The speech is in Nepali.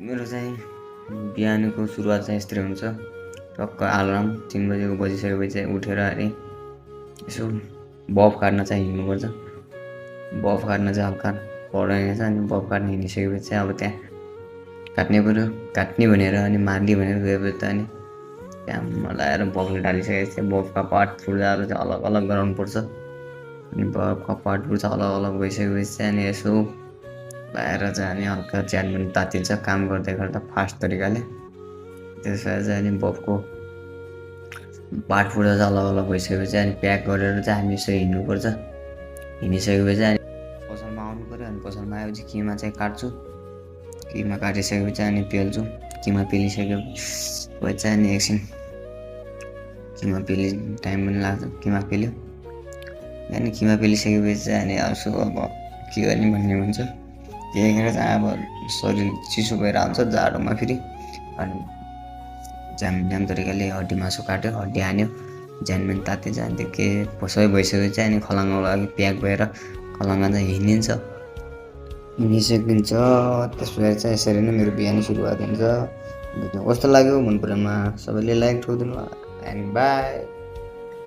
मेरो चाहिँ बिहानको सुरुवात चाहिँ यस्तै हुन्छ। टक्क अलार्म 3 बजेको बजिसकेपछि चाहिँ उठेर अनि यसो बफ काट्न चाहिँ हिँड्नुपर्छ। बफ काट्न चाहिँ हल्का पढाइन्छ अनि बफ काट्न हिँडिसकेपछि चाहिँ अब त्यहाँ काट्नै पऱ्यो। काट्ने भनेर अनि मार्ने भनेर गएपछि त अनि त्यहाँ लगाएर बफले ढालिसकेपछि बफका पार्ट पुर्जाहरू चाहिँ अलग अलग गराउनुपर्छ। अनि बफका पार्ट पुर्जा अलग अलग भइसकेपछि चाहिँ अनि यसो लगाएर चाहिँ अनि हल्का च्याट पनि तातिन्छ काम गर्दै गर्दा फास्ट तरिकाले। त्यसपछि चाहिँ अनि बफको पार्ट पुर्जा चाहिँ अलग अलग भइसकेपछि अनि प्याक गरेर चाहिँ हामी यसो हिँड्नुपर्छ। हिँडिसकेपछि अनि पसलमा आउनु पऱ्यो। अनि पसलमा आएपछि किमा चाहिँ काट्छु। किमा काटिसकेपछि अनि पेल्छु। किमा पेलिसकेपछि चाहिँ अनि एकछिन किमा पेलि टाइम पनि लाग्छ। किमा पेल्यो अनि किमा पेलिसकेपछि चाहिँ अनि यसो अब के गर्ने भन्ने हुन्छ। त्यतिखेर चाहिँ अब शरीर चिसो भएर आउँछ जाडोमा फेरि। अनि झ्याम तरिकाले हड्डी मासु काट्यो, हड्डी हान्यो, ज्यान पनि तात्यो। जान्छ के सबै भइसकेपछि चाहिँ अनि खलङ्गाको लागि प्याक भएर खलङ्गा चाहिँ हिँडिन्छ। हिँडिसकिन्छ। त्यसपछि चाहिँ यसरी नै मेरो बिहानी सुरुवात हुन्छ। कस्तो लाग्यो मन परेमा सबैले लाइक ठोकिदिनु एन्ड बाई।